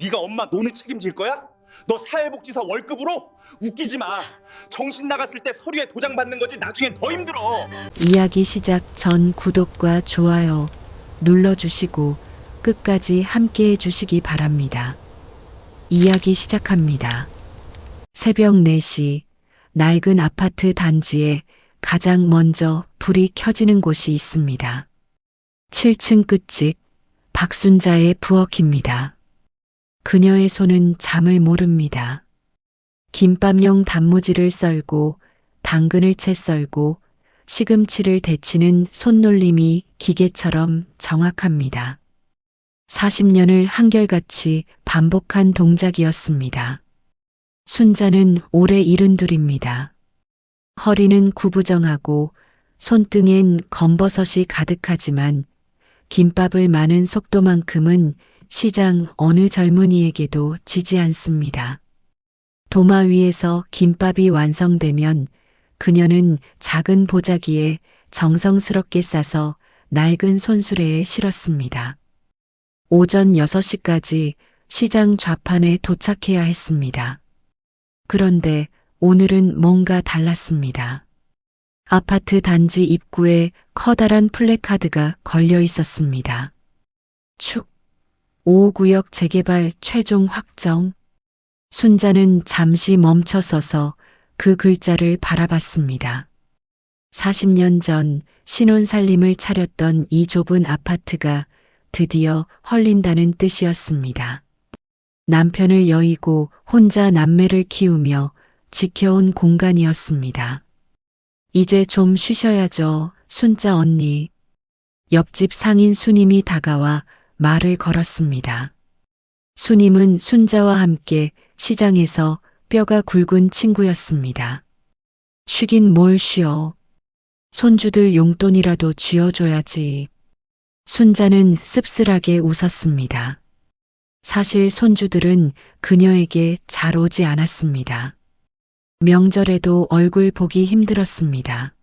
네가 엄마 노는 책임질 거야? 너 사회복지사 월급으로? 웃기지 마. 정신 나갔을 때 서류에 도장 받는 거지 나중엔 더 힘들어. 이야기 시작 전 구독과 좋아요 눌러주시고 끝까지 함께 해주시기 바랍니다. 이야기 시작합니다. 새벽 4시 낡은 아파트 단지에 가장 먼저 불이 켜지는 곳이 있습니다. 7층 끝집 박순자의 부엌입니다. 그녀의 손은 잠을 모릅니다. 김밥용 단무지를 썰고 당근을 채 썰고 시금치를 데치는 손놀림이 기계처럼 정확합니다. 40년을 한결같이 반복한 동작이었습니다. 순자는 올해 72입니다. 허리는 구부정하고 손등엔 검버섯이 가득하지만 김밥을 마는 속도만큼은 시장 어느 젊은이에게도 지지 않습니다. 도마 위에서 김밥이 완성되면 그녀는 작은 보자기에 정성스럽게 싸서 낡은 손수레에 실었습니다. 오전 6시까지 시장 좌판에 도착해야 했습니다. 그런데 오늘은 뭔가 달랐습니다. 아파트 단지 입구에 커다란 플래카드가 걸려 있었습니다. 축 5구역 재개발 최종 확정. 순자는 잠시 멈춰서서 그 글자를 바라봤습니다. 40년 전 신혼살림을 차렸던 이 좁은 아파트가 드디어 헐린다는 뜻이었습니다. 남편을 여의고 혼자 남매를 키우며 지켜온 공간이었습니다. 이제 좀 쉬셔야죠, 순자 언니. 옆집 상인 수님이 다가와 말을 걸었습니다. 수님은 순자와 함께 시장에서 뼈가 굵은 친구였습니다. 쉬긴 뭘 쉬어. 손주들 용돈이라도 쥐어줘야지. 순자는 씁쓸하게 웃었습니다. 사실 손주들은 그녀에게 잘 오지 않았습니다. 명절에도 얼굴 보기 힘들었습니다.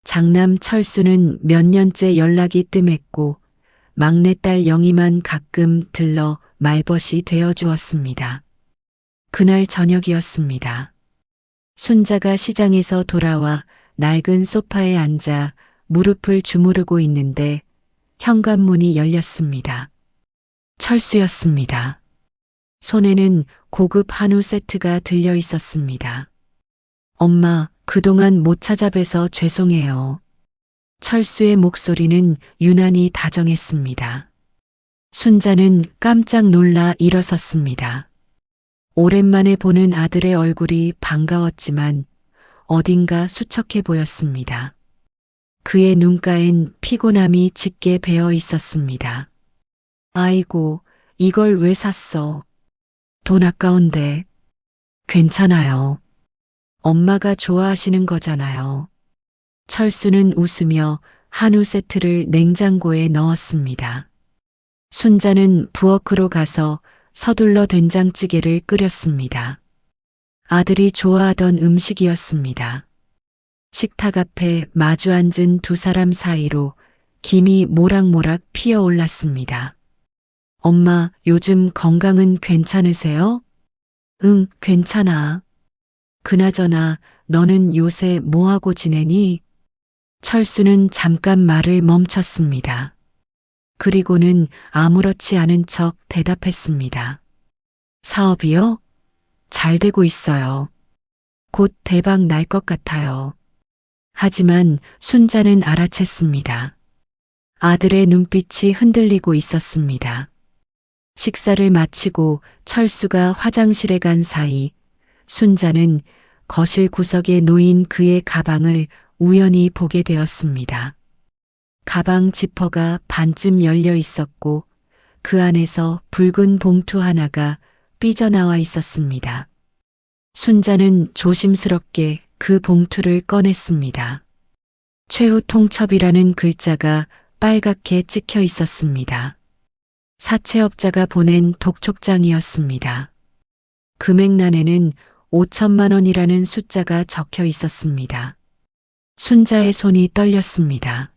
장남 철수는 몇 년째 연락이 뜸했고 막내딸 영희만 가끔 들러 말벗이 되어 주었습니다. 그날 저녁이었습니다. 순자가 시장에서 돌아와 낡은 소파에 앉아 무릎을 주무르고 있는데 현관문이 열렸습니다. 철수였습니다. 손에는 고급 한우 세트가 들려 있었습니다. 엄마, 그동안 못 찾아뵈서 죄송해요. 철수의 목소리는 유난히 다정했습니다. 순자는 깜짝 놀라 일어섰습니다. 오랜만에 보는 아들의 얼굴이 반가웠지만 어딘가 수척해 보였습니다. 그의 눈가엔 피곤함이 짙게 배어 있었습니다. 아이고, 이걸 왜 샀어? 돈 아까운데. 괜찮아요. 엄마가 좋아하시는 거잖아요. 철수는 웃으며 한우 세트를 냉장고에 넣었습니다. 순자는 부엌으로 가서 서둘러 된장찌개를 끓였습니다. 아들이 좋아하던 음식이었습니다. 식탁 앞에 마주 앉은 두 사람 사이로 김이 모락모락 피어올랐습니다. 엄마, 요즘 건강은 괜찮으세요? 응, 괜찮아. 그나저나 너는 요새 뭐하고 지내니? 철수는 잠깐 말을 멈췄습니다. 그리고는 아무렇지 않은 척 대답했습니다. 사업이요? 잘 되고 있어요. 곧 대박 날 것 같아요. 하지만 순자는 알아챘습니다. 아들의 눈빛이 흔들리고 있었습니다. 식사를 마치고 철수가 화장실에 간 사이 순자는 거실 구석에 놓인 그의 가방을 우연히 보게 되었습니다. 가방 지퍼가 반쯤 열려 있었고 그 안에서 붉은 봉투 하나가 삐져나와 있었습니다. 순자는 조심스럽게 그 봉투를 꺼냈습니다. 최후 통첩이라는 글자가 빨갛게 찍혀 있었습니다. 사채업자가 보낸 독촉장이었습니다. 금액란에는 5천만 원이라는 숫자가 적혀 있었습니다. 순자의 손이 떨렸습니다.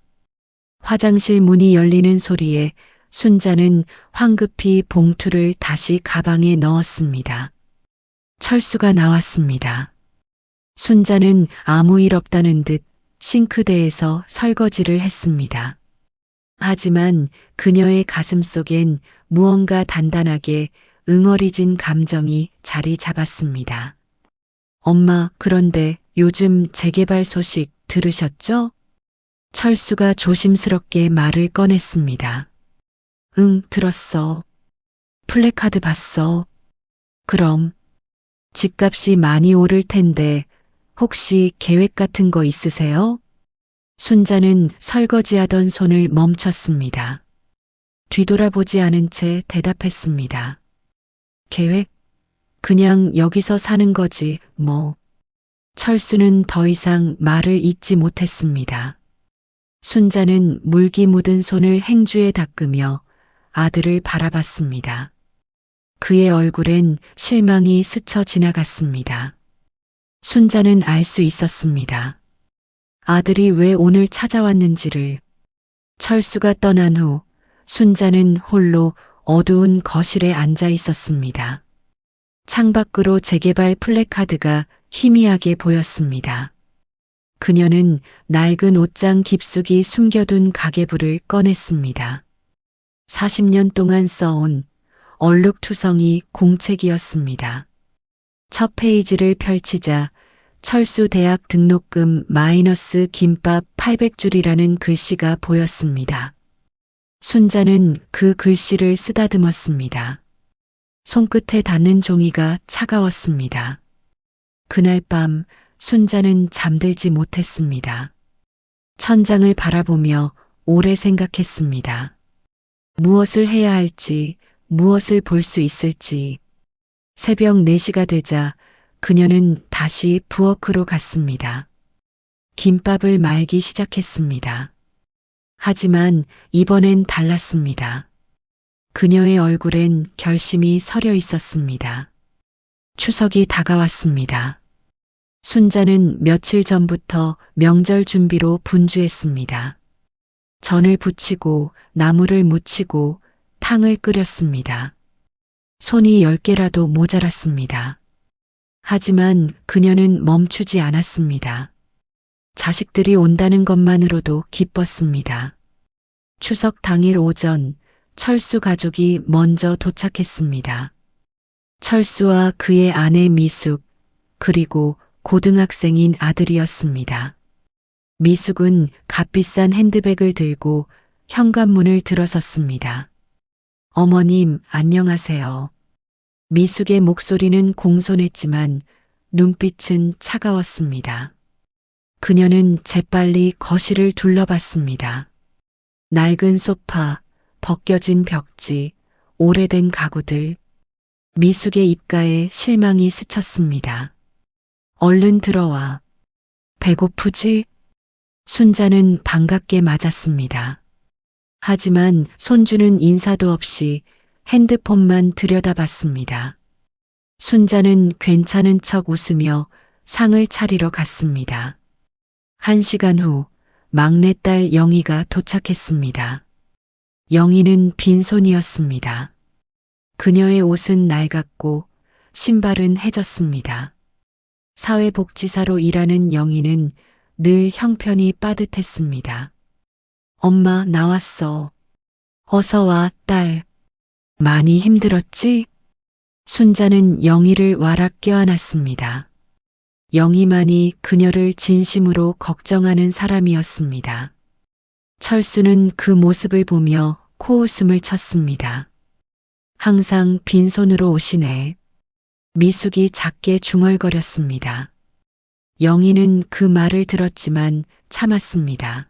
화장실 문이 열리는 소리에 순자는 황급히 봉투를 다시 가방에 넣었습니다. 철수가 나왔습니다. 순자는 아무 일 없다는 듯 싱크대에서 설거지를 했습니다. 하지만 그녀의 가슴 속엔 무언가 단단하게 응어리진 감정이 자리 잡았습니다. 엄마, 그런데 요즘 재개발 소식 들으셨죠? 철수가 조심스럽게 말을 꺼냈습니다. 응, 들었어. 플래카드 봤어. 그럼 집값이 많이 오를 텐데 혹시 계획 같은 거 있으세요? 순자는 설거지하던 손을 멈췄습니다. 뒤돌아보지 않은 채 대답했습니다. 계획? 그냥 여기서 사는 거지, 뭐. 철수는 더 이상 말을 잇지 못했습니다. 순자는 물기 묻은 손을 행주에 닦으며 아들을 바라봤습니다. 그의 얼굴엔 실망이 스쳐 지나갔습니다. 순자는 알 수 있었습니다. 아들이 왜 오늘 찾아왔는지를. 철수가 떠난 후 순자는 홀로 어두운 거실에 앉아 있었습니다. 창밖으로 재개발 플래카드가 희미하게 보였습니다. 그녀는 낡은 옷장 깊숙이 숨겨둔 가계부를 꺼냈습니다. 40년 동안 써온 얼룩투성이 공책이었습니다. 첫 페이지를 펼치자 철수 대학 등록금 마이너스 김밥 800줄이라는 글씨가 보였습니다. 순자는 그 글씨를 쓰다듬었습니다. 손끝에 닿는 종이가 차가웠습니다. 그날 밤 순자는 잠들지 못했습니다. 천장을 바라보며 오래 생각했습니다. 무엇을 해야 할지, 무엇을 볼 수 있을지. 새벽 4시가 되자 그녀는 다시 부엌으로 갔습니다. 김밥을 말기 시작했습니다. 하지만 이번엔 달랐습니다. 그녀의 얼굴엔 결심이 서려 있었습니다. 추석이 다가왔습니다. 순자는 며칠 전부터 명절 준비로 분주했습니다. 전을 부치고 나물을 무치고 탕을 끓였습니다. 손이 10개라도 모자랐습니다. 하지만 그녀는 멈추지 않았습니다. 자식들이 온다는 것만으로도 기뻤습니다. 추석 당일 오전 철수 가족이 먼저 도착했습니다. 철수와 그의 아내 미숙, 그리고 고등학생인 아들이었습니다. 미숙은 값비싼 핸드백을 들고 현관문을 들어섰습니다. 어머님, 안녕하세요. 미숙의 목소리는 공손했지만 눈빛은 차가웠습니다. 그녀는 재빨리 거실을 둘러봤습니다. 낡은 소파, 벗겨진 벽지, 오래된 가구들. 미숙의 입가에 실망이 스쳤습니다. 얼른 들어와. 배고프지? 순자는 반갑게 맞았습니다. 하지만 손주는 인사도 없이 핸드폰만 들여다봤습니다. 순자는 괜찮은 척 웃으며 상을 차리러 갔습니다. 1시간 후 막내딸 영희가 도착했습니다. 영희는 빈손이었습니다. 그녀의 옷은 낡았고 신발은 해졌습니다. 사회복지사로 일하는 영희는 늘 형편이 빠듯했습니다. 엄마, 나왔어. 어서 와, 딸. 많이 힘들었지? 순자는 영희를 와락 껴안았습니다. 영희만이 그녀를 진심으로 걱정하는 사람이었습니다. 철수는 그 모습을 보며 코웃음을 쳤습니다. 항상 빈손으로 오시네. 미숙이 작게 중얼거렸습니다. 영희는 그 말을 들었지만 참았습니다.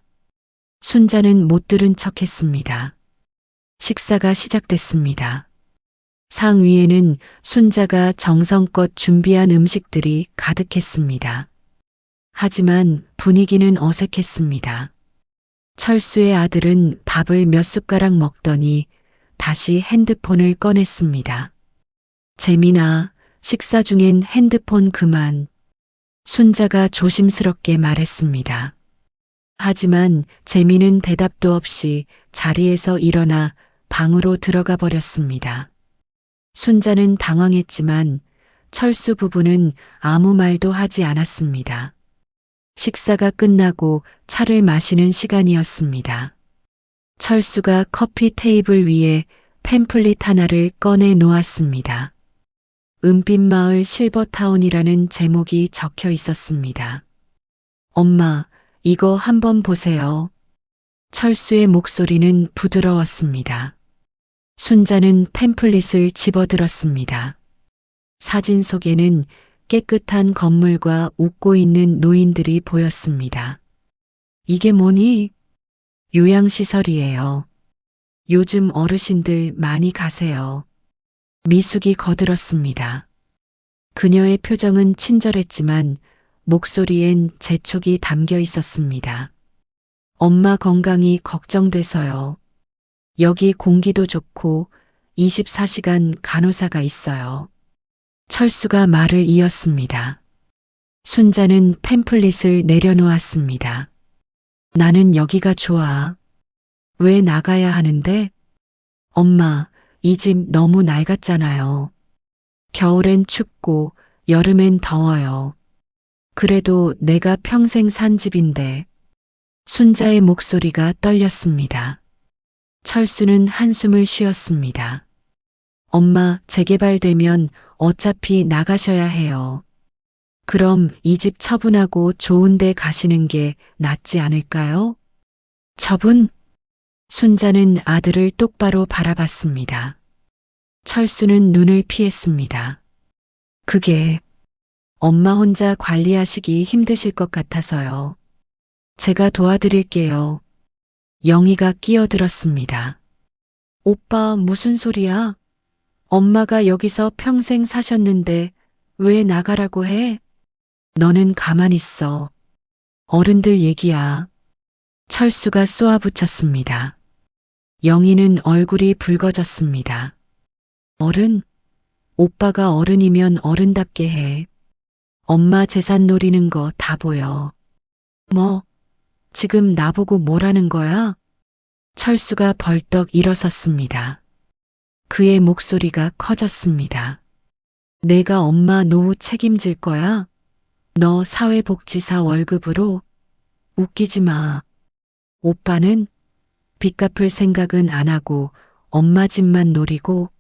순자는 못 들은 척했습니다. 식사가 시작됐습니다. 상 위에는 순자가 정성껏 준비한 음식들이 가득했습니다. 하지만 분위기는 어색했습니다. 철수의 아들은 밥을 몇 숟가락 먹더니 다시 핸드폰을 꺼냈습니다. 재민아, 식사 중엔 핸드폰 그만. 순자가 조심스럽게 말했습니다. 하지만 재민은 대답도 없이 자리에서 일어나 방으로 들어가 버렸습니다. 순자는 당황했지만 철수 부부는 아무 말도 하지 않았습니다. 식사가 끝나고 차를 마시는 시간이었습니다. 철수가 커피 테이블 위에 팸플릿 하나를 꺼내 놓았습니다. 은빛마을 실버타운이라는 제목이 적혀 있었습니다. 엄마, 이거 한번 보세요. 철수의 목소리는 부드러웠습니다. 순자는 팸플릿을 집어들었습니다. 사진 속에는 깨끗한 건물과 웃고 있는 노인들이 보였습니다. 이게 뭐니? 요양시설이에요. 요즘 어르신들 많이 가세요. 미숙이 거들었습니다. 그녀의 표정은 친절했지만 목소리엔 재촉이 담겨 있었습니다. 엄마 건강이 걱정돼서요. 여기 공기도 좋고 24시간 간호사가 있어요. 철수가 말을 이었습니다. 순자는 팸플릿을 내려놓았습니다. 나는 여기가 좋아. 왜 나가야 하는데? 엄마, 이 집 너무 낡았잖아요. 겨울엔 춥고 여름엔 더워요. 그래도 내가 평생 산 집인데. 순자의 목소리가 떨렸습니다. 철수는 한숨을 쉬었습니다. 엄마, 재개발되면 어차피 나가셔야 해요. 그럼 이 집 처분하고 좋은 데 가시는 게 낫지 않을까요? 처분? 순자는 아들을 똑바로 바라봤습니다. 철수는 눈을 피했습니다. 그게 엄마 혼자 관리하시기 힘드실 것 같아서요. 제가 도와드릴게요. 영희가 끼어들었습니다. 오빠, 무슨 소리야? 엄마가 여기서 평생 사셨는데 왜 나가라고 해? 너는 가만히 있어. 어른들 얘기야. 철수가 쏘아붙였습니다. 영희는 얼굴이 붉어졌습니다. 어른? 오빠가 어른이면 어른답게 해. 엄마 재산 노리는 거 다 보여. 뭐? 지금 나보고 뭐라는 거야? 철수가 벌떡 일어섰습니다. 그의 목소리가 커졌습니다. 내가 엄마 노후 책임질 거야? 너 사회복지사 월급으로? 웃기지 마. 오빠는 빚 갚을 생각은 안 하고 엄마 집만 노리고.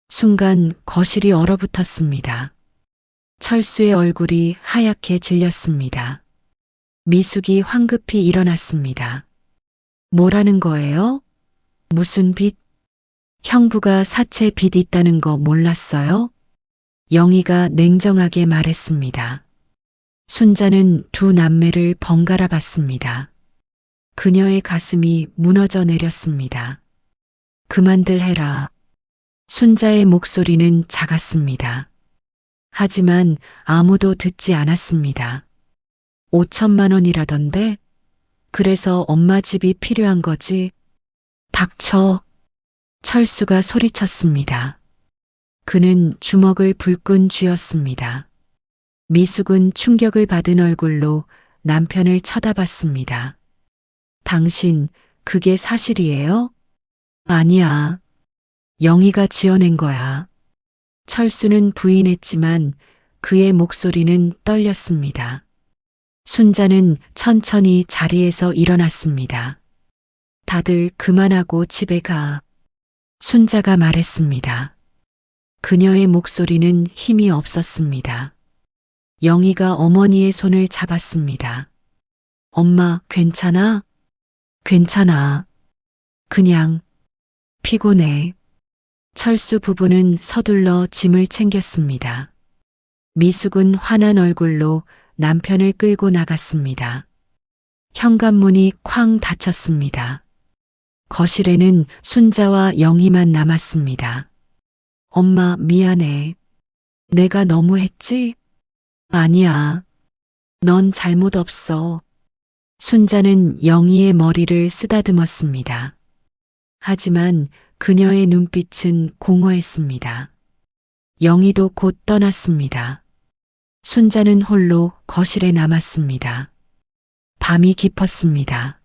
순간 거실이 얼어붙었습니다. 철수의 얼굴이 하얗게 질렸습니다. 미숙이 황급히 일어났습니다. 뭐라는 거예요? 무슨 빚? 형부가 사채 빚 있다는 거 몰랐어요? 영희가 냉정하게 말했습니다. 순자는 두 남매를 번갈아 봤습니다. 그녀의 가슴이 무너져 내렸습니다. 그만들 해라. 순자의 목소리는 작았습니다. 하지만 아무도 듣지 않았습니다. 5천만 원이라던데? 그래서 엄마 집이 필요한 거지? 닥쳐. 철수가 소리쳤습니다. 그는 주먹을 불끈 쥐었습니다. 미숙은 충격을 받은 얼굴로 남편을 쳐다봤습니다. 당신, 그게 사실이에요? 아니야. 영희가 지어낸 거야. 철수는 부인했지만 그의 목소리는 떨렸습니다. 순자는 천천히 자리에서 일어났습니다. 다들 그만하고 집에 가. 순자가 말했습니다. 그녀의 목소리는 힘이 없었습니다. 영희가 어머니의 손을 잡았습니다. 엄마, 괜찮아? 괜찮아. 그냥 피곤해. 철수 부부는 서둘러 짐을 챙겼습니다. 미숙은 화난 얼굴로 남편을 끌고 나갔습니다. 현관문이 쾅 닫혔습니다. 거실에는 순자와 영희만 남았습니다. 엄마, 미안해. 내가 너무했지? 아니야. 넌 잘못 없어. 순자는 영희의 머리를 쓰다듬었습니다. 하지만 그녀의 눈빛은 공허했습니다. 영희도 곧 떠났습니다. 순자는 홀로 거실에 남았습니다. 밤이 깊었습니다.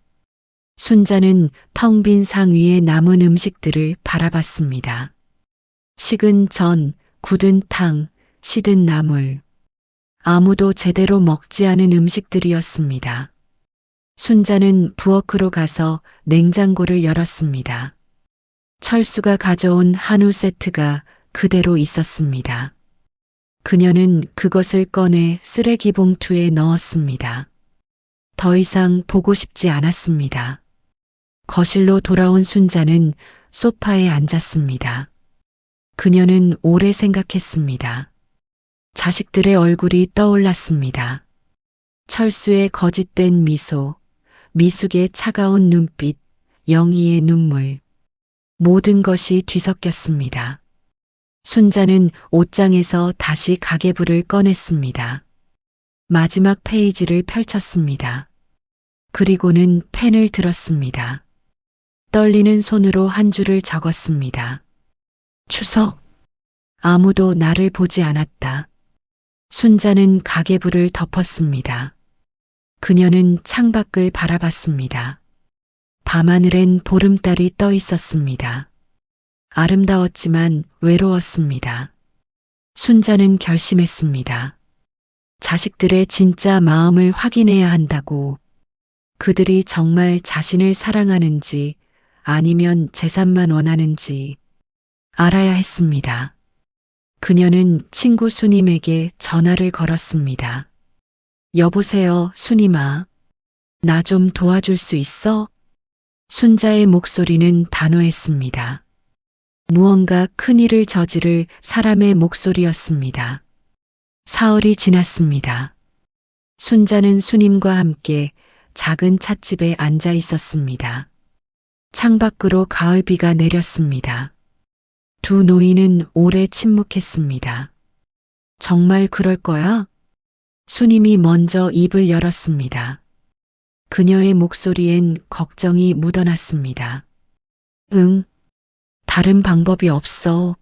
순자는 텅 빈 상 위에 남은 음식들을 바라봤습니다. 식은 전, 굳은 탕, 시든 나물. 아무도 제대로 먹지 않은 음식들이었습니다. 순자는 부엌으로 가서 냉장고를 열었습니다. 철수가 가져온 한우 세트가 그대로 있었습니다. 그녀는 그것을 꺼내 쓰레기 봉투에 넣었습니다. 더 이상 보고 싶지 않았습니다. 거실로 돌아온 순자는 소파에 앉았습니다. 그녀는 오래 생각했습니다. 자식들의 얼굴이 떠올랐습니다. 철수의 거짓된 미소, 미숙의 차가운 눈빛, 영희의 눈물. 모든 것이 뒤섞였습니다. 순자는 옷장에서 다시 가계부를 꺼냈습니다. 마지막 페이지를 펼쳤습니다. 그리고는 펜을 들었습니다. 떨리는 손으로 한 줄을 적었습니다. 추석. 아무도 나를 보지 않았다. 순자는 가계부를 덮었습니다. 그녀는 창밖을 바라봤습니다. 밤하늘엔 보름달이 떠 있었습니다. 아름다웠지만 외로웠습니다. 순자는 결심했습니다. 자식들의 진짜 마음을 확인해야 한다고. 그들이 정말 자신을 사랑하는지 아니면 재산만 원하는지 알아야 했습니다. 그녀는 친구 수님에게 전화를 걸었습니다. 여보세요, 수님아. 나 좀 도와줄 수 있어? 순자의 목소리는 단호했습니다. 무언가 큰일을 저지를 사람의 목소리였습니다. 사흘이 지났습니다. 순자는 수님과 함께 작은 찻집에 앉아 있었습니다. 창밖으로 가을비가 내렸습니다. 두 노인은 오래 침묵했습니다. 정말 그럴 거야? 수님이 먼저 입을 열었습니다. 그녀의 목소리엔 걱정이 묻어났습니다. 응, 다른 방법이 없어.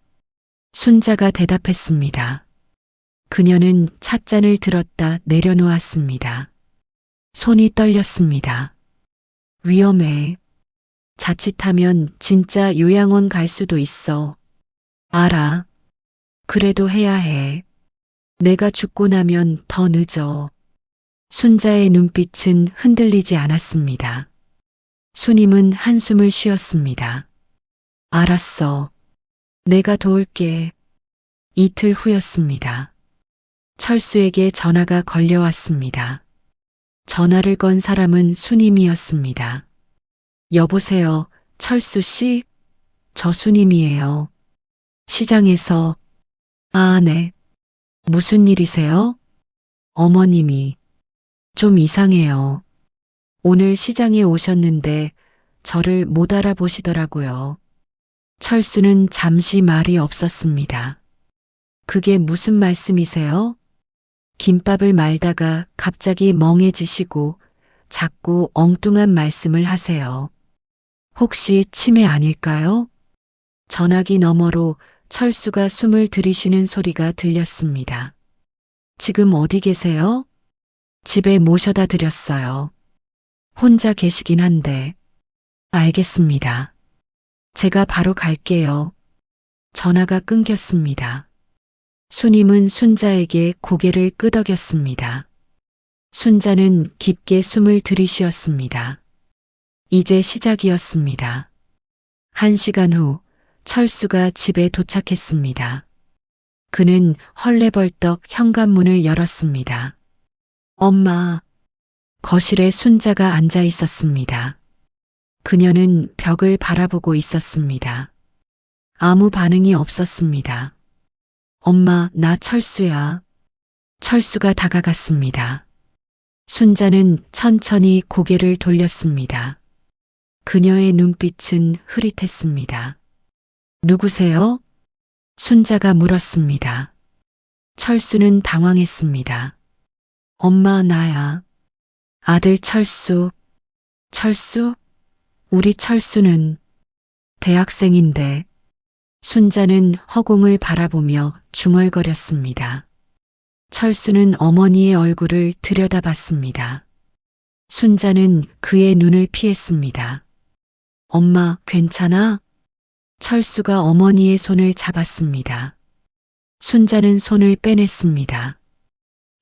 순자가 대답했습니다. 그녀는 찻잔을 들었다 내려놓았습니다. 손이 떨렸습니다. 위험해. 자칫하면 진짜 요양원 갈 수도 있어. 알아. 그래도 해야 해. 내가 죽고 나면 더 늦어. 순자의 눈빛은 흔들리지 않았습니다. 수님은 한숨을 쉬었습니다. 알았어. 내가 도울게. 이틀 후였습니다. 철수에게 전화가 걸려왔습니다. 전화를 건 사람은 수님이었습니다. 여보세요, 철수 씨? 저 수님이에요. 시장에서. 아, 네. 무슨 일이세요? 어머님이. 좀 이상해요. 오늘 시장에 오셨는데 저를 못 알아보시더라고요. 철수는 잠시 말이 없었습니다. 그게 무슨 말씀이세요? 김밥을 말다가 갑자기 멍해지시고 자꾸 엉뚱한 말씀을 하세요. 혹시 치매 아닐까요? 전화기 너머로 철수가 숨을 들이쉬는 소리가 들렸습니다. 지금 어디 계세요? 집에 모셔다 드렸어요. 혼자 계시긴 한데. 알겠습니다. 제가 바로 갈게요. 전화가 끊겼습니다. 수님은 순자에게 고개를 끄덕였습니다. 순자는 깊게 숨을 들이쉬었습니다. 이제 시작이었습니다. 1시간 후 철수가 집에 도착했습니다. 그는 헐레벌떡 현관문을 열었습니다. 엄마. 거실에 순자가 앉아 있었습니다. 그녀는 벽을 바라보고 있었습니다. 아무 반응이 없었습니다. 엄마, 나 철수야. 철수가 다가갔습니다. 순자는 천천히 고개를 돌렸습니다. 그녀의 눈빛은 흐릿했습니다. 누구세요? 순자가 물었습니다. 철수는 당황했습니다. 엄마, 나야. 아들 철수. 철수? 우리 철수는 대학생인데. 순자는 허공을 바라보며 중얼거렸습니다. 철수는 어머니의 얼굴을 들여다봤습니다. 순자는 그의 눈을 피했습니다. 엄마, 괜찮아? 철수가 어머니의 손을 잡았습니다. 순자는 손을 빼냈습니다.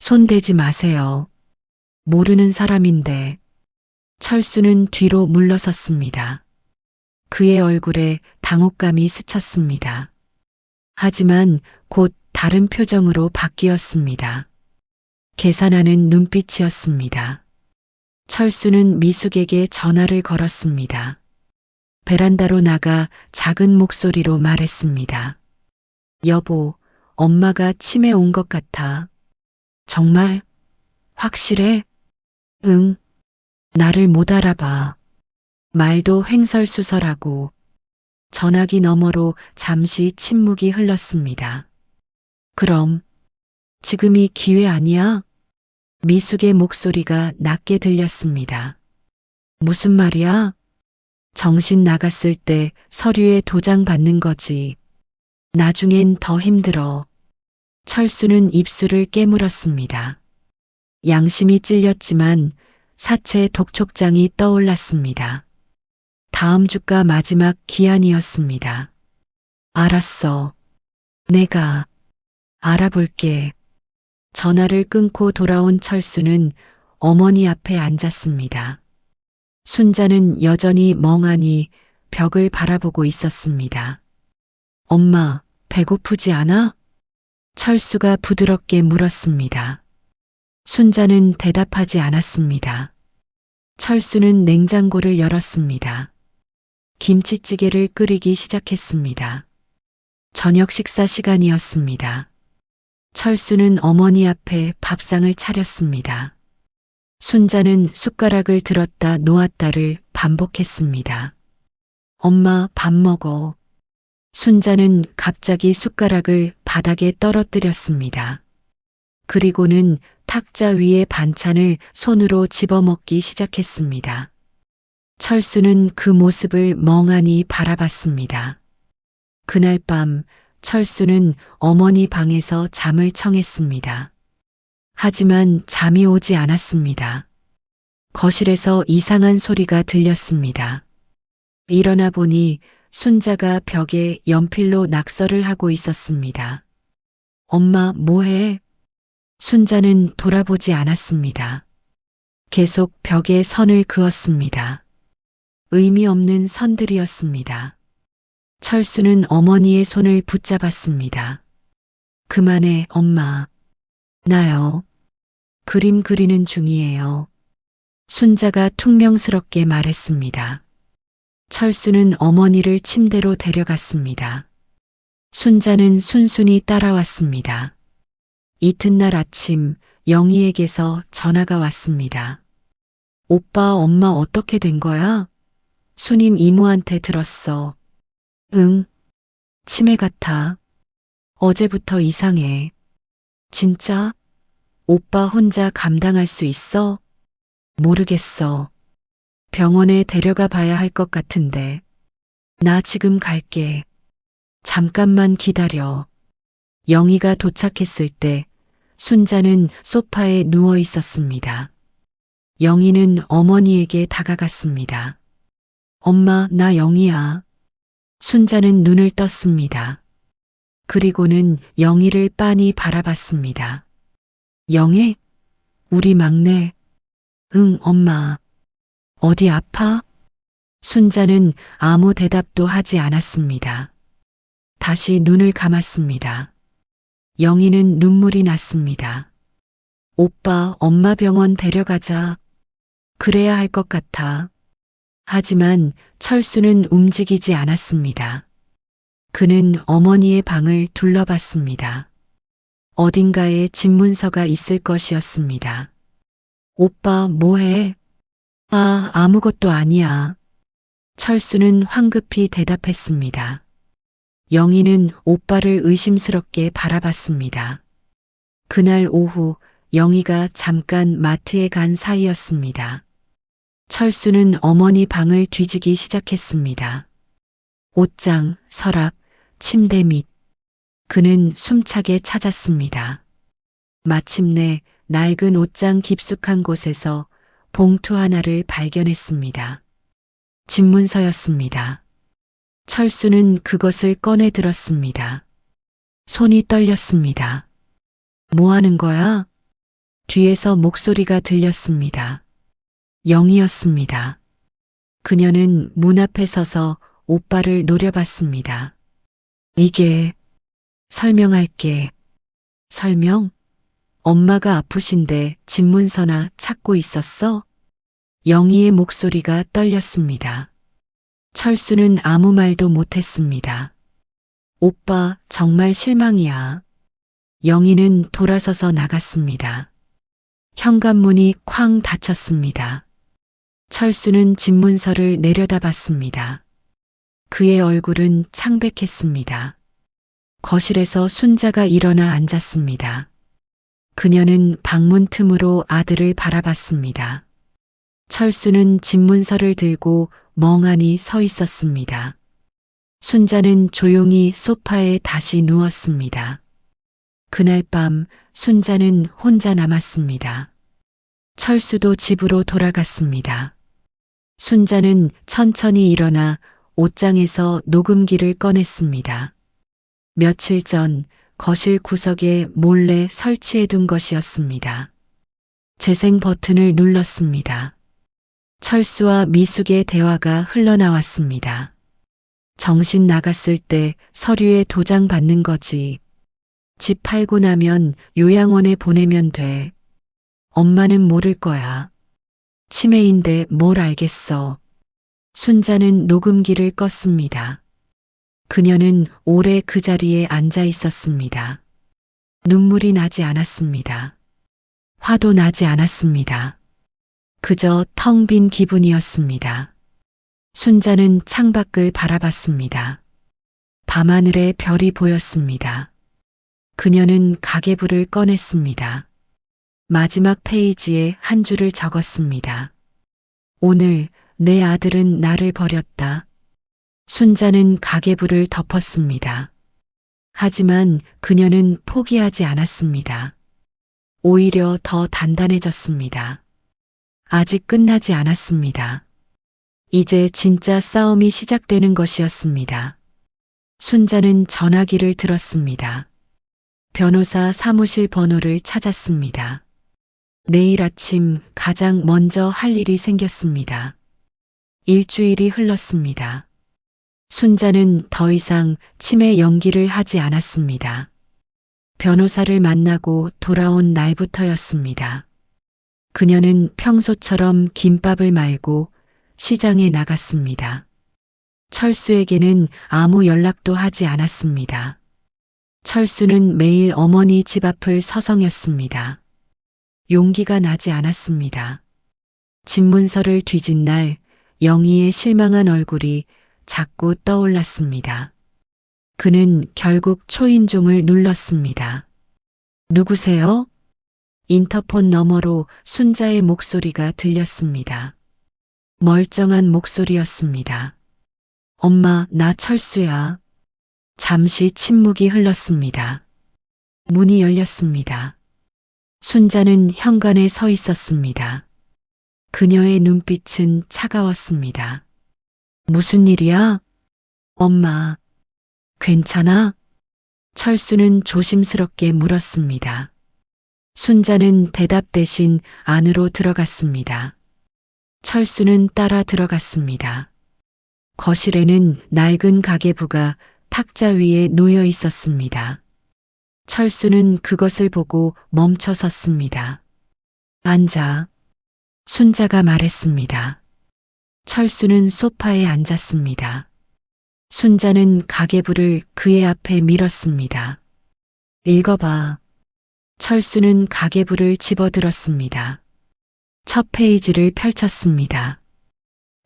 손 대지 마세요. 모르는 사람인데. 철수는 뒤로 물러섰습니다. 그의 얼굴에 당혹감이 스쳤습니다. 하지만 곧 다른 표정으로 바뀌었습니다. 계산하는 눈빛이었습니다. 철수는 미숙에게 전화를 걸었습니다. 베란다로 나가 작은 목소리로 말했습니다. 여보, 엄마가 치매 온 것 같아. 정말? 확실해? 응. 나를 못 알아봐. 말도 횡설수설하고. 전화기 너머로 잠시 침묵이 흘렀습니다. 그럼 지금이 기회 아니야? 미숙의 목소리가 낮게 들렸습니다. 무슨 말이야? 정신 나갔을 때 서류에 도장 받는 거지. 나중엔 더 힘들어. 철수는 입술을 깨물었습니다. 양심이 찔렸지만 사체 독촉장이 떠올랐습니다. 다음 주가 마지막 기한이었습니다. 알았어. 내가 알아볼게. 전화를 끊고 돌아온 철수는 어머니 앞에 앉았습니다. 순자는 여전히 멍하니 벽을 바라보고 있었습니다. 엄마, 배고프지 않아? 철수가 부드럽게 물었습니다. 순자는 대답하지 않았습니다. 철수는 냉장고를 열었습니다. 김치찌개를 끓이기 시작했습니다. 저녁 식사 시간이었습니다. 철수는 어머니 앞에 밥상을 차렸습니다. 순자는 숟가락을 들었다 놓았다를 반복했습니다. 엄마, 밥 먹어. 순자는 갑자기 숟가락을 바닥에 떨어뜨렸습니다. 그리고는 탁자 위에 반찬을 손으로 집어먹기 시작했습니다. 철수는 그 모습을 멍하니 바라봤습니다. 그날 밤 철수는 어머니 방에서 잠을 청했습니다. 하지만 잠이 오지 않았습니다. 거실에서 이상한 소리가 들렸습니다. 일어나 보니 순자가 벽에 연필로 낙서를 하고 있었습니다. 엄마, 뭐해? 순자는 돌아보지 않았습니다. 계속 벽에 선을 그었습니다. 의미 없는 선들이었습니다. 철수는 어머니의 손을 붙잡았습니다. 그만해, 엄마. 나요. 그림 그리는 중이에요. 순자가 퉁명스럽게 말했습니다. 철수는 어머니를 침대로 데려갔습니다. 순자는 순순히 따라왔습니다. 이튿날 아침 영희에게서 전화가 왔습니다. 오빠, 엄마 어떻게 된 거야? 수님 이모한테 들었어. 응. 치매 같아. 어제부터 이상해. 진짜? 오빠 혼자 감당할 수 있어? 모르겠어. 병원에 데려가 봐야 할 것 같은데. 나 지금 갈게. 잠깐만 기다려. 영희가 도착했을 때 순자는 소파에 누워 있었습니다. 영희는 어머니에게 다가갔습니다. 엄마, 나 영희야. 순자는 눈을 떴습니다. 그리고는 영희를 빤히 바라봤습니다. 영희? 우리 막내. 응, 엄마. 어디 아파? 순자는 아무 대답도 하지 않았습니다. 다시 눈을 감았습니다. 영희는 눈물이 났습니다. 오빠, 엄마 병원 데려가자. 그래야 할 것 같아. 하지만 철수는 움직이지 않았습니다. 그는 어머니의 방을 둘러봤습니다. 어딘가에 집문서가 있을 것이었습니다. 오빠, 뭐해? 아, 아무것도 아니야. 철수는 황급히 대답했습니다. 영희는 오빠를 의심스럽게 바라봤습니다. 그날 오후 영희가 잠깐 마트에 간 사이였습니다. 철수는 어머니 방을 뒤지기 시작했습니다. 옷장, 서랍, 침대 밑. 그는 숨차게 찾았습니다. 마침내 낡은 옷장 깊숙한 곳에서 봉투 하나를 발견했습니다. 집문서였습니다. 철수는 그것을 꺼내 들었습니다. 손이 떨렸습니다. 뭐 하는 거야? 뒤에서 목소리가 들렸습니다. 영이었습니다. 그녀는 문 앞에 서서 오빠를 노려봤습니다. 이게 설명할게. 설명? 엄마가 아프신데 집문서나 찾고 있었어? 영희의 목소리가 떨렸습니다. 철수는 아무 말도 못했습니다. 오빠, 정말 실망이야. 영희는 돌아서서 나갔습니다. 현관문이 쾅 닫혔습니다. 철수는 집문서를 내려다봤습니다. 그의 얼굴은 창백했습니다. 거실에서 순자가 일어나 앉았습니다. 그녀는 방문 틈으로 아들을 바라봤습니다. 철수는 집문서를 들고 멍하니 서 있었습니다. 순자는 조용히 소파에 다시 누웠습니다. 그날 밤 순자는 혼자 남았습니다. 철수도 집으로 돌아갔습니다. 순자는 천천히 일어나 옷장에서 녹음기를 꺼냈습니다. 며칠 전 거실 구석에 몰래 설치해둔 것이었습니다. 재생 버튼을 눌렀습니다. 철수와 미숙의 대화가 흘러나왔습니다. 정신 나갔을 때 서류에 도장 받는 거지. 집 팔고 나면 요양원에 보내면 돼. 엄마는 모를 거야. 치매인데 뭘 알겠어. 순자는 녹음기를 껐습니다. 그녀는 오래 그 자리에 앉아 있었습니다. 눈물이 나지 않았습니다. 화도 나지 않았습니다. 그저 텅 빈 기분이었습니다. 순자는 창밖을 바라봤습니다. 밤하늘에 별이 보였습니다. 그녀는 가계부를 꺼냈습니다. 마지막 페이지에 한 줄을 적었습니다. 오늘 내 아들은 나를 버렸다. 순자는 가계부를 덮었습니다. 하지만 그녀는 포기하지 않았습니다. 오히려 더 단단해졌습니다. 아직 끝나지 않았습니다. 이제 진짜 싸움이 시작되는 것이었습니다. 순자는 전화기를 들었습니다. 변호사 사무실 번호를 찾았습니다. 내일 아침 가장 먼저 할 일이 생겼습니다. 일주일이 흘렀습니다. 순자는 더 이상 치매 연기를 하지 않았습니다. 변호사를 만나고 돌아온 날부터였습니다. 그녀는 평소처럼 김밥을 말고 시장에 나갔습니다. 철수에게는 아무 연락도 하지 않았습니다. 철수는 매일 어머니 집 앞을 서성였습니다. 용기가 나지 않았습니다. 집문서를 뒤진 날 영희의 실망한 얼굴이 자꾸 떠올랐습니다. 그는 결국 초인종을 눌렀습니다. 누구세요? 인터폰 너머로 순자의 목소리가 들렸습니다. 멀쩡한 목소리였습니다. 엄마, 나 철수야. 잠시 침묵이 흘렀습니다. 문이 열렸습니다. 순자는 현관에 서 있었습니다. 그녀의 눈빛은 차가웠습니다. 무슨 일이야? 엄마, 괜찮아? 철수는 조심스럽게 물었습니다. 순자는 대답 대신 안으로 들어갔습니다. 철수는 따라 들어갔습니다. 거실에는 낡은 가계부가 탁자 위에 놓여 있었습니다. 철수는 그것을 보고 멈춰 섰습니다. 앉아. 순자가 말했습니다. 철수는 소파에 앉았습니다. 순자는 가계부를 그의 앞에 밀었습니다. 읽어봐. 철수는 가계부를 집어들었습니다. 첫 페이지를 펼쳤습니다.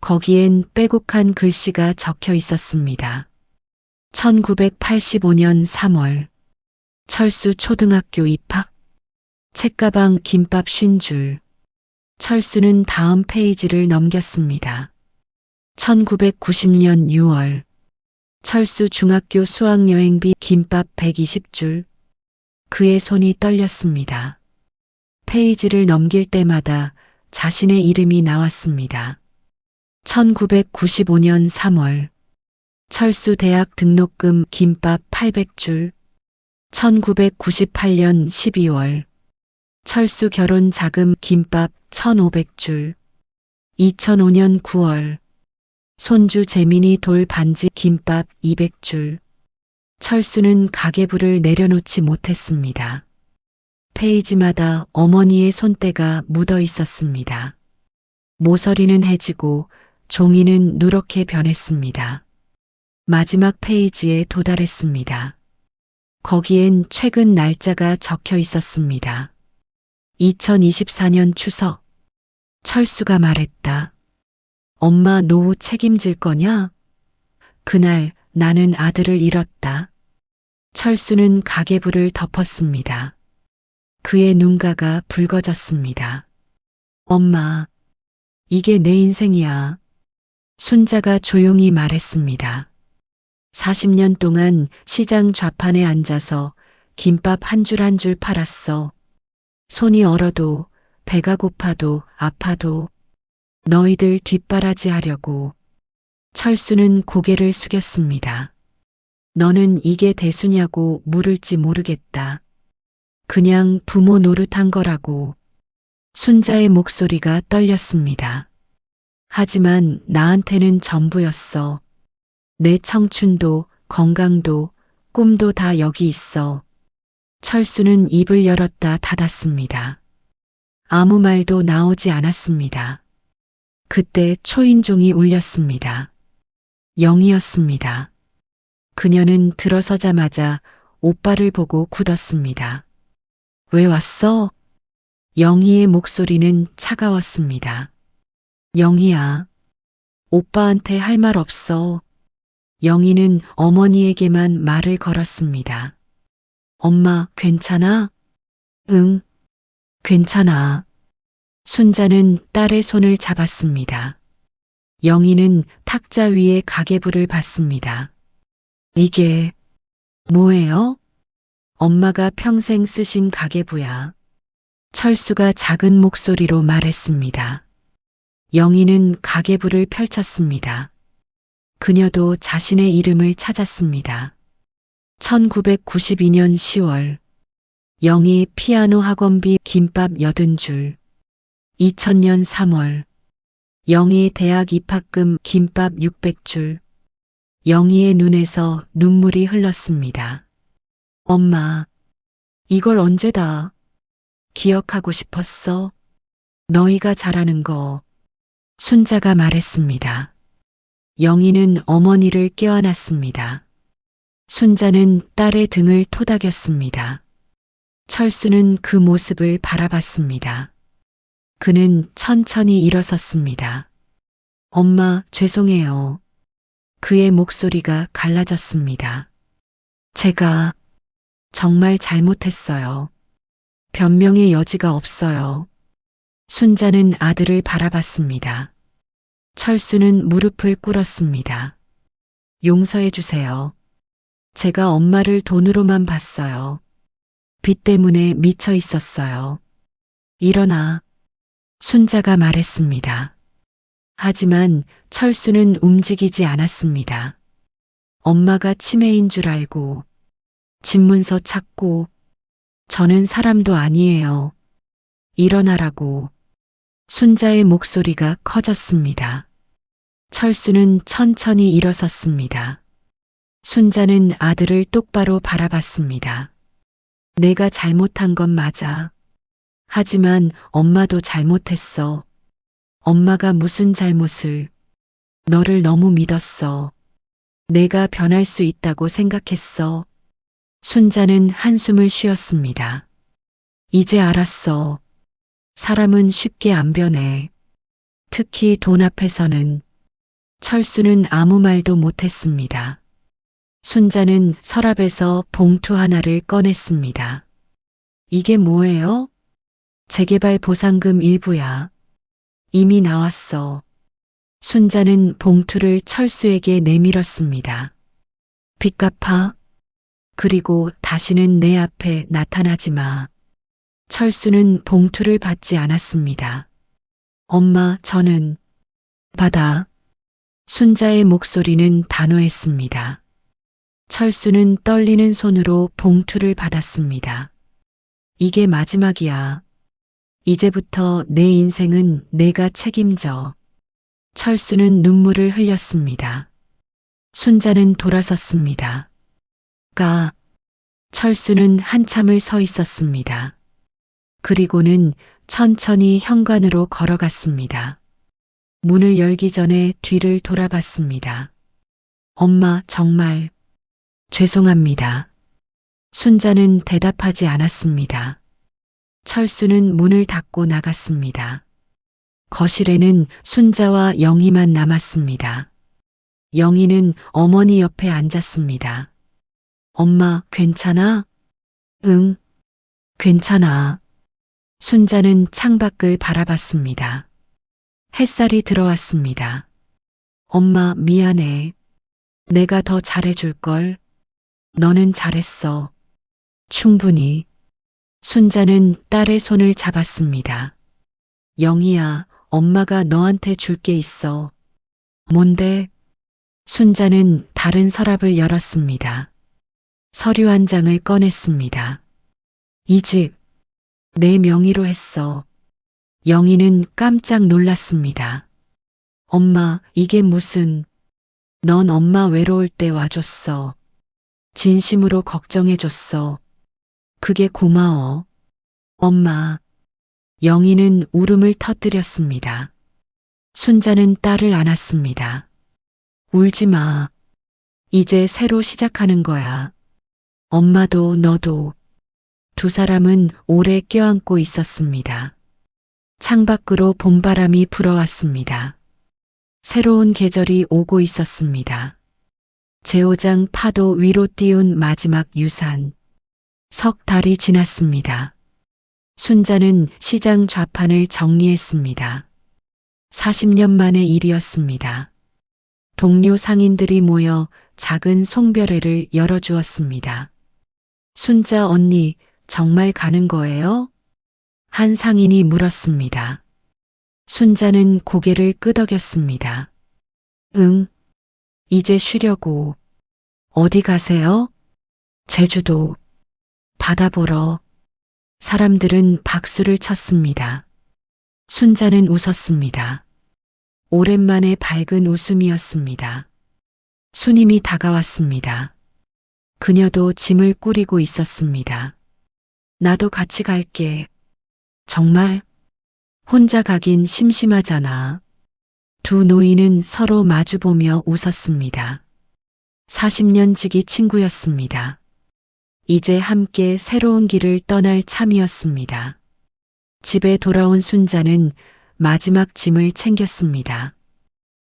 거기엔 빼곡한 글씨가 적혀 있었습니다. 1985년 3월 철수 초등학교 입학. 책가방 김밥 50줄. 철수는 다음 페이지를 넘겼습니다. 1990년 6월 철수 중학교 수학여행비 김밥 120줄. 그의 손이 떨렸습니다. 페이지를 넘길 때마다 자신의 이름이 나왔습니다. 1995년 3월 철수 대학 등록금 김밥 800줄. 1998년 12월 철수 결혼 자금 김밥 1,500줄. 2005년 9월 손주 재민이 돌 반지 김밥 200줄. 철수는 가계부를 내려놓지 못했습니다. 페이지마다 어머니의 손때가 묻어 있었습니다. 모서리는 해지고 종이는 누렇게 변했습니다. 마지막 페이지에 도달했습니다. 거기엔 최근 날짜가 적혀 있었습니다. 2024년 추석. 철수가 말했다. 엄마 노후 책임질 거냐? 그날 나는 아들을 잃었다. 철수는 가계부를 덮었습니다. 그의 눈가가 붉어졌습니다. 엄마, 이게 내 인생이야. 순자가 조용히 말했습니다. 40년 동안 시장 좌판에 앉아서 김밥 한 줄 한 줄 팔았어. 손이 얼어도 배가 고파도 아파도 너희들 뒷바라지 하려고. 철수는 고개를 숙였습니다. 너는 이게 대수냐고 물을지 모르겠다. 그냥 부모 노릇한 거라고. 순자의 목소리가 떨렸습니다. 하지만 나한테는 전부였어. 내 청춘도 건강도 꿈도 다 여기 있어. 철수는 입을 열었다 닫았습니다. 아무 말도 나오지 않았습니다. 그때 초인종이 울렸습니다. 영이었습니다. 그녀는 들어서자마자 오빠를 보고 굳었습니다. 왜 왔어? 영희의 목소리는 차가웠습니다. 영희야, 오빠한테 할 말 없어. 영희는 어머니에게만 말을 걸었습니다. 엄마, 괜찮아? 응, 괜찮아. 순자는 딸의 손을 잡았습니다. 영희는 탁자 위에 가계부를 봤습니다. 이게 뭐예요? 엄마가 평생 쓰신 가계부야. 철수가 작은 목소리로 말했습니다. 영희는 가계부를 펼쳤습니다. 그녀도 자신의 이름을 찾았습니다. 1992년 10월 영희 피아노 학원비 김밥 80줄. 2000년 3월 영희 대학 입학금 김밥 600줄. 영희의 눈에서 눈물이 흘렀습니다. 엄마, 이걸 언제 다 기억하고 싶었어? 너희가 잘하는 거. 순자가 말했습니다. 영희는 어머니를 껴안았습니다. 순자는 딸의 등을 토닥였습니다. 철수는 그 모습을 바라봤습니다. 그는 천천히 일어섰습니다. 엄마, 죄송해요. 그의 목소리가 갈라졌습니다. 제가 정말 잘못했어요. 변명의 여지가 없어요. 순자는 아들을 바라봤습니다. 철수는 무릎을 꿇었습니다. 용서해 주세요. 제가 엄마를 돈으로만 봤어요. 빚 때문에 미쳐 있었어요. 일어나. 순자가 말했습니다. 하지만 철수는 움직이지 않았습니다. 엄마가 치매인 줄 알고 집문서 찾고 저는 사람도 아니에요. 일어나라고. 순자의 목소리가 커졌습니다. 철수는 천천히 일어섰습니다. 순자는 아들을 똑바로 바라봤습니다. 내가 잘못한 건 맞아. 하지만 엄마도 잘못했어. 엄마가 무슨 잘못을. 너를 너무 믿었어. 내가 변할 수 있다고 생각했어. 순자는 한숨을 쉬었습니다. 이제 알았어. 사람은 쉽게 안 변해. 특히 돈 앞에서는. 철수는 아무 말도 못했습니다. 순자는 서랍에서 봉투 하나를 꺼냈습니다. 이게 뭐예요? 재개발 보상금 일부야. 이미 나왔어. 순자는 봉투를 철수에게 내밀었습니다. 빚 갚아. 그리고 다시는 내 앞에 나타나지 마. 철수는 봉투를 받지 않았습니다. 엄마, 저는 받아. 순자의 목소리는 단호했습니다. 철수는 떨리는 손으로 봉투를 받았습니다. 이게 마지막이야. 이제부터 내 인생은 내가 책임져. 철수는 눈물을 흘렸습니다. 순자는 돌아섰습니다. 철수는 한참을 서 있었습니다. 그리고는 천천히 현관으로 걸어갔습니다. 문을 열기 전에 뒤를 돌아봤습니다. 엄마, 정말 죄송합니다. 순자는 대답하지 않았습니다. 철수는 문을 닫고 나갔습니다. 거실에는 순자와 영희만 남았습니다. 영희는 어머니 옆에 앉았습니다. 엄마, 괜찮아? 응, 괜찮아. 순자는 창밖을 바라봤습니다. 햇살이 들어왔습니다. 엄마, 미안해. 내가 더 잘해줄걸. 너는 잘했어. 충분히. 순자는 딸의 손을 잡았습니다. 영희야, 엄마가 너한테 줄 게 있어. 뭔데? 순자는 다른 서랍을 열었습니다. 서류 한 장을 꺼냈습니다. 이 집, 내 명의로 했어. 영희는 깜짝 놀랐습니다. 엄마, 이게 무슨... 넌 엄마 외로울 때 와줬어. 진심으로 걱정해줬어. 그게 고마워. 엄마. 영희는 울음을 터뜨렸습니다. 순자는 딸을 안았습니다. 울지 마. 이제 새로 시작하는 거야. 엄마도 너도. 두 사람은 오래 껴안고 있었습니다. 창밖으로 봄바람이 불어왔습니다. 새로운 계절이 오고 있었습니다. 제오장 파도 위로 띄운 마지막 유산. 석 달이 지났습니다. 순자는 시장 좌판을 정리했습니다. 40년 만의 일이었습니다. 동료 상인들이 모여 작은 송별회를 열어주었습니다. 순자 언니, 정말 가는 거예요? 한 상인이 물었습니다. 순자는 고개를 끄덕였습니다. 응, 이제 쉬려고. 어디 가세요? 제주도. 바다 보러. 사람들은 박수를 쳤습니다. 순자는 웃었습니다. 오랜만에 밝은 웃음이었습니다. 수님이 다가왔습니다. 그녀도 짐을 꾸리고 있었습니다. 나도 같이 갈게. 정말? 혼자 가긴 심심하잖아. 두 노인은 서로 마주보며 웃었습니다. 40년 지기 친구였습니다. 이제 함께 새로운 길을 떠날 참이었습니다. 집에 돌아온 순자는 마지막 짐을 챙겼습니다.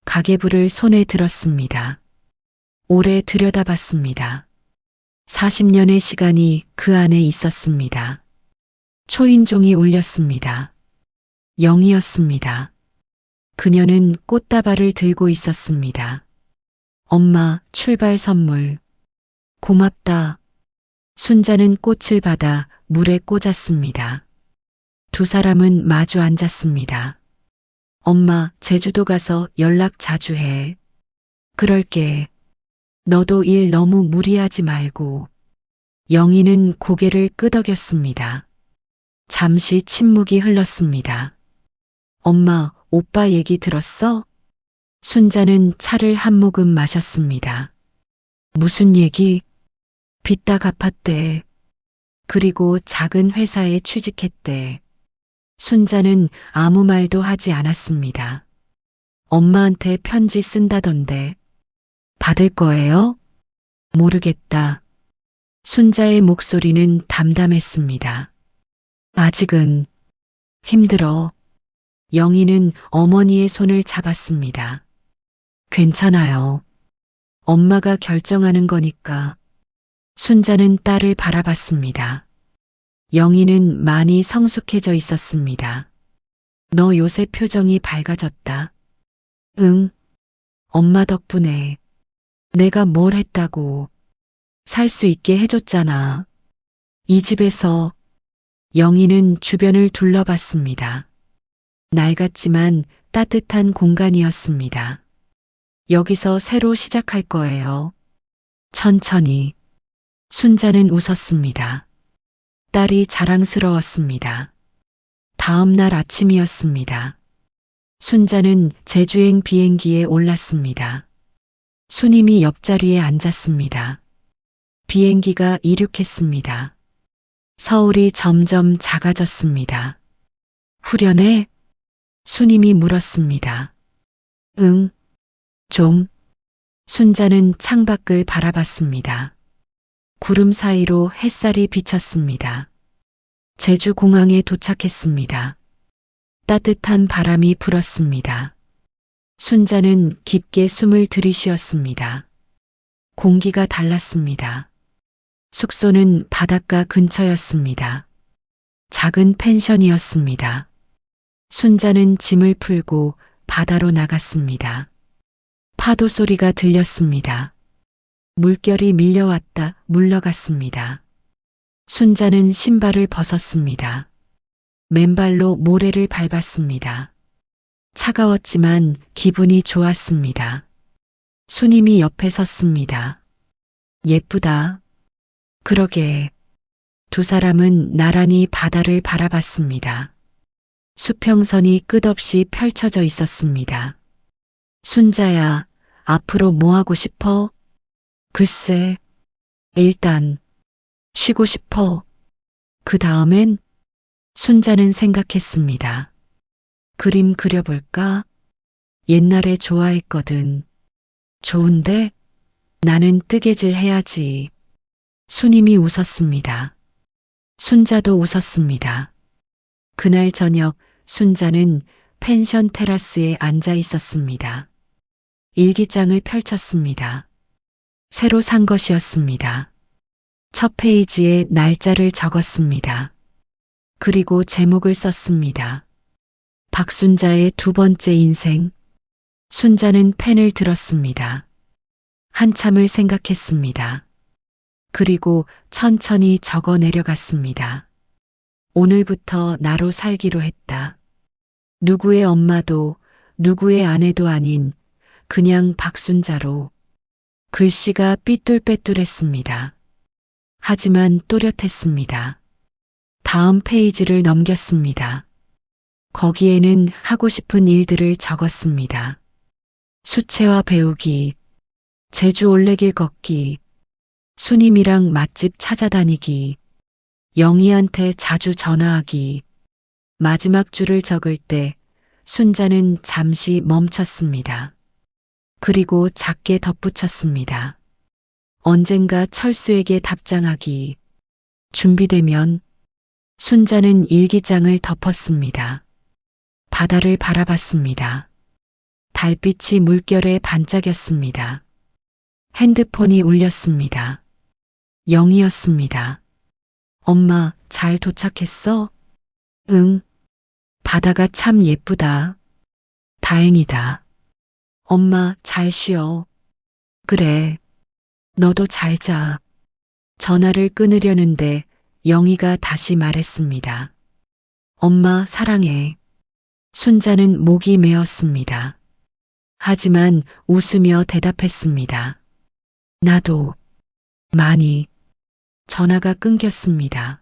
가계부를 손에 들었습니다. 오래 들여다봤습니다. 40년의 시간이 그 안에 있었습니다. 초인종이 울렸습니다. 영이었습니다. 그녀는 꽃다발을 들고 있었습니다. 엄마, 출발 선물. 고맙다. 순자는 꽃을 받아 물에 꽂았습니다. 두 사람은 마주 앉았습니다. 엄마, 제주도 가서 연락 자주 해. 그럴게. 너도 일 너무 무리하지 말고. 영희는 고개를 끄덕였습니다. 잠시 침묵이 흘렀습니다. 엄마, 오빠 얘기 들었어? 순자는 차를 한 모금 마셨습니다. 무슨 얘기? 빚 다 갚았대. 그리고 작은 회사에 취직했대. 순자는 아무 말도 하지 않았습니다. 엄마한테 편지 쓴다던데. 받을 거예요? 모르겠다. 순자의 목소리는 담담했습니다. 아직은 힘들어. 영희는 어머니의 손을 잡았습니다. 괜찮아요. 엄마가 결정하는 거니까. 순자는 딸을 바라봤습니다. 영희는 많이 성숙해져 있었습니다. 너 요새 표정이 밝아졌다. 응. 엄마 덕분에. 내가 뭘 했다고. 살 수 있게 해줬잖아. 이 집에서. 영희는 주변을 둘러봤습니다. 낡았지만 따뜻한 공간이었습니다. 여기서 새로 시작할 거예요. 천천히. 순자는 웃었습니다. 딸이 자랑스러웠습니다. 다음 날 아침이었습니다. 순자는 제주행 비행기에 올랐습니다. 순임이 옆자리에 앉았습니다. 비행기가 이륙했습니다. 서울이 점점 작아졌습니다. 후련해? 순임이 물었습니다. 응, 좀. 순자는 창밖을 바라봤습니다. 구름 사이로 햇살이 비쳤습니다. 제주공항에 도착했습니다. 따뜻한 바람이 불었습니다. 순자는 깊게 숨을 들이쉬었습니다. 공기가 달랐습니다. 숙소는 바닷가 근처였습니다. 작은 펜션이었습니다. 순자는 짐을 풀고 바다로 나갔습니다. 파도 소리가 들렸습니다. 물결이 밀려왔다 물러갔습니다. 순자는 신발을 벗었습니다. 맨발로 모래를 밟았습니다. 차가웠지만 기분이 좋았습니다. 순임이 옆에 섰습니다. 예쁘다. 그러게. 두 사람은 나란히 바다를 바라봤습니다. 수평선이 끝없이 펼쳐져 있었습니다. 순자야, 앞으로 뭐 하고 싶어? 글쎄, 일단 쉬고 싶어. 그 다음엔? 순자는 생각했습니다. 그림 그려볼까? 옛날에 좋아했거든. 좋은데? 나는 뜨개질 해야지. 순임이 웃었습니다. 순자도 웃었습니다. 그날 저녁 순자는 펜션 테라스에 앉아 있었습니다. 일기장을 펼쳤습니다. 새로 산 것이었습니다. 첫 페이지에 날짜를 적었습니다. 그리고 제목을 썼습니다. 박순자의 두 번째 인생. 순자는 펜을 들었습니다. 한참을 생각했습니다. 그리고 천천히 적어 내려갔습니다. 오늘부터 나로 살기로 했다. 누구의 엄마도 누구의 아내도 아닌 그냥 박순자로. 글씨가 삐뚤빼뚤했습니다. 하지만 또렷했습니다. 다음 페이지를 넘겼습니다. 거기에는 하고 싶은 일들을 적었습니다. 수채화 배우기, 제주 올레길 걷기, 순임이랑 맛집 찾아다니기, 영희한테 자주 전화하기. 마지막 줄을 적을 때 순자는 잠시 멈췄습니다. 그리고 작게 덧붙였습니다. 언젠가 철수에게 답장하기. 준비되면. 순자는 일기장을 덮었습니다. 바다를 바라봤습니다. 달빛이 물결에 반짝였습니다. 핸드폰이 울렸습니다. 영이었습니다. 엄마, 잘 도착했어? 응. 바다가 참 예쁘다. 다행이다. 엄마, 잘 쉬어. 그래. 너도 잘 자. 전화를 끊으려는데 영희가 다시 말했습니다. 엄마, 사랑해. 순자는 목이 메었습니다. 하지만 웃으며 대답했습니다. 나도. 많이. 전화가 끊겼습니다.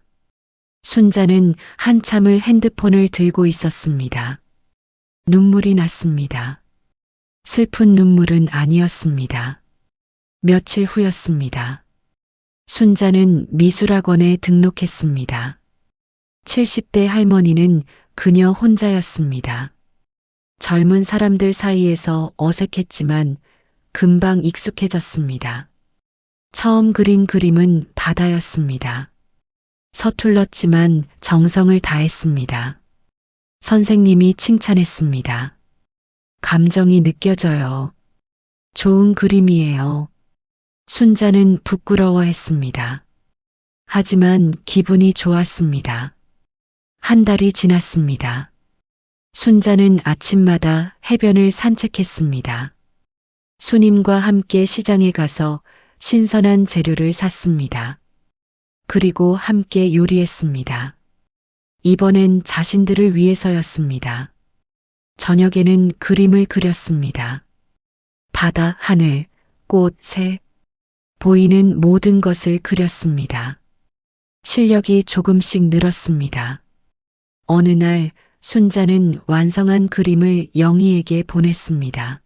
순자는 한참을 핸드폰을 들고 있었습니다. 눈물이 났습니다. 슬픈 눈물은 아니었습니다. 며칠 후였습니다. 순자는 미술학원에 등록했습니다. 70대 할머니는 그녀 혼자였습니다. 젊은 사람들 사이에서 어색했지만 금방 익숙해졌습니다. 처음 그린 그림은 바다였습니다. 서툴렀지만 정성을 다했습니다. 선생님이 칭찬했습니다. 감정이 느껴져요. 좋은 그림이에요. 순자는 부끄러워했습니다. 하지만 기분이 좋았습니다. 한 달이 지났습니다. 순자는 아침마다 해변을 산책했습니다. 순임과 함께 시장에 가서 신선한 재료를 샀습니다. 그리고 함께 요리했습니다. 이번엔 자신들을 위해서였습니다. 저녁에는 그림을 그렸습니다. 바다, 하늘, 꽃, 새, 보이는 모든 것을 그렸습니다. 실력이 조금씩 늘었습니다. 어느 날 순자는 완성한 그림을 영희에게 보냈습니다.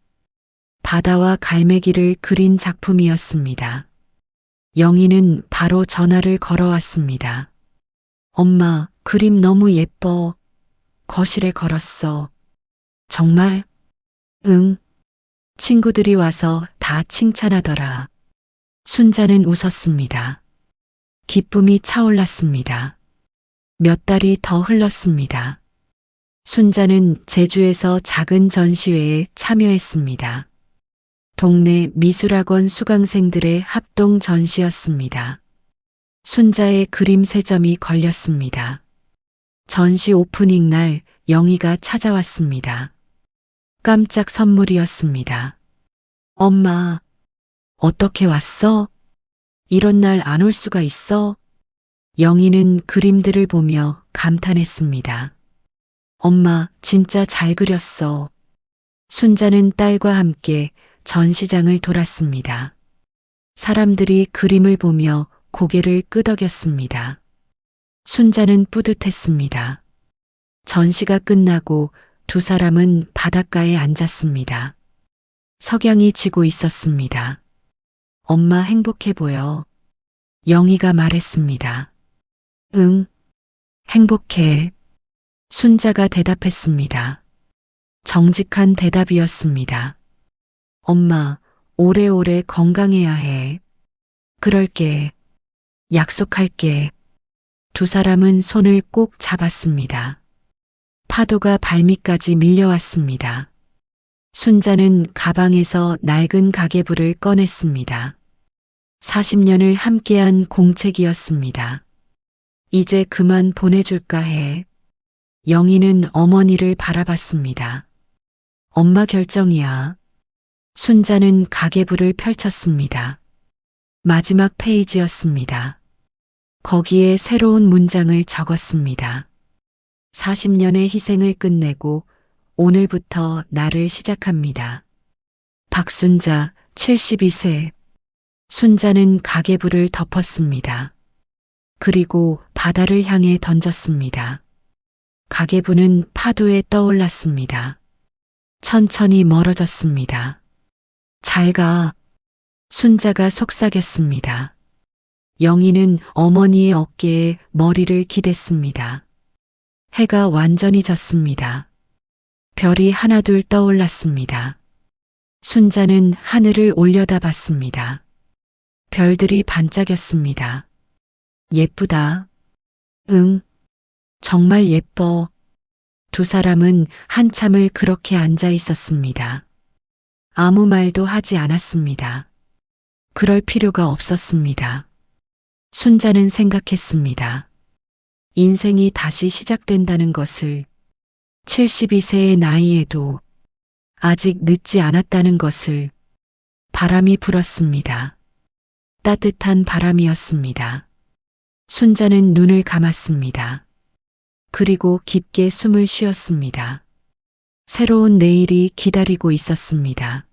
바다와 갈매기를 그린 작품이었습니다. 영희는 바로 전화를 걸어왔습니다. 엄마, 그림 너무 예뻐. 거실에 걸었어. 정말? 응. 친구들이 와서 다 칭찬하더라. 순자는 웃었습니다. 기쁨이 차올랐습니다. 몇 달이 더 흘렀습니다. 순자는 제주에서 작은 전시회에 참여했습니다. 동네 미술학원 수강생들의 합동 전시였습니다. 순자의 그림 3점이 걸렸습니다. 전시 오프닝 날 영희가 찾아왔습니다. 깜짝 선물이었습니다. 엄마, 어떻게 왔어? 이런 날 안 올 수가 있어? 영희는 그림들을 보며 감탄했습니다. 엄마, 진짜 잘 그렸어. 순자는 딸과 함께 전시장을 돌았습니다. 사람들이 그림을 보며 고개를 끄덕였습니다. 순자는 뿌듯했습니다. 전시가 끝나고 두 사람은 바닷가에 앉았습니다. 석양이 지고 있었습니다. 엄마 행복해 보여. 영희가 말했습니다. 응, 행복해. 순자가 대답했습니다. 정직한 대답이었습니다. 엄마, 오래오래 건강해야 해. 그럴게. 약속할게. 두 사람은 손을 꼭 잡았습니다. 파도가 발밑까지 밀려왔습니다. 순자는 가방에서 낡은 가계부를 꺼냈습니다. 40년을 함께한 공책이었습니다. 이제 그만 보내줄까 해. 영희는 어머니를 바라봤습니다. 엄마 결정이야. 순자는 가계부를 펼쳤습니다. 마지막 페이지였습니다. 거기에 새로운 문장을 적었습니다. 40년의 희생을 끝내고 오늘부터 나를 시작합니다. 박순자 72세. 순자는 가계부를 덮었습니다. 그리고 바다를 향해 던졌습니다. 가계부는 파도에 떠올랐습니다. 천천히 멀어졌습니다. 잘 가. 순자가 속삭였습니다. 영희는 어머니의 어깨에 머리를 기댔습니다. 해가 완전히 졌습니다. 별이 하나둘 떠올랐습니다. 순자는 하늘을 올려다봤습니다. 별들이 반짝였습니다. 예쁘다. 응, 정말 예뻐. 두 사람은 한참을 그렇게 앉아 있었습니다. 아무 말도 하지 않았습니다. 그럴 필요가 없었습니다. 순자는 생각했습니다. 인생이 다시 시작된다는 것을, 72세의 나이에도 아직 늦지 않았다는 것을. 바람이 불었습니다. 따뜻한 바람이었습니다. 순자는 눈을 감았습니다. 그리고 깊게 숨을 쉬었습니다. 새로운 내일이 기다리고 있었습니다.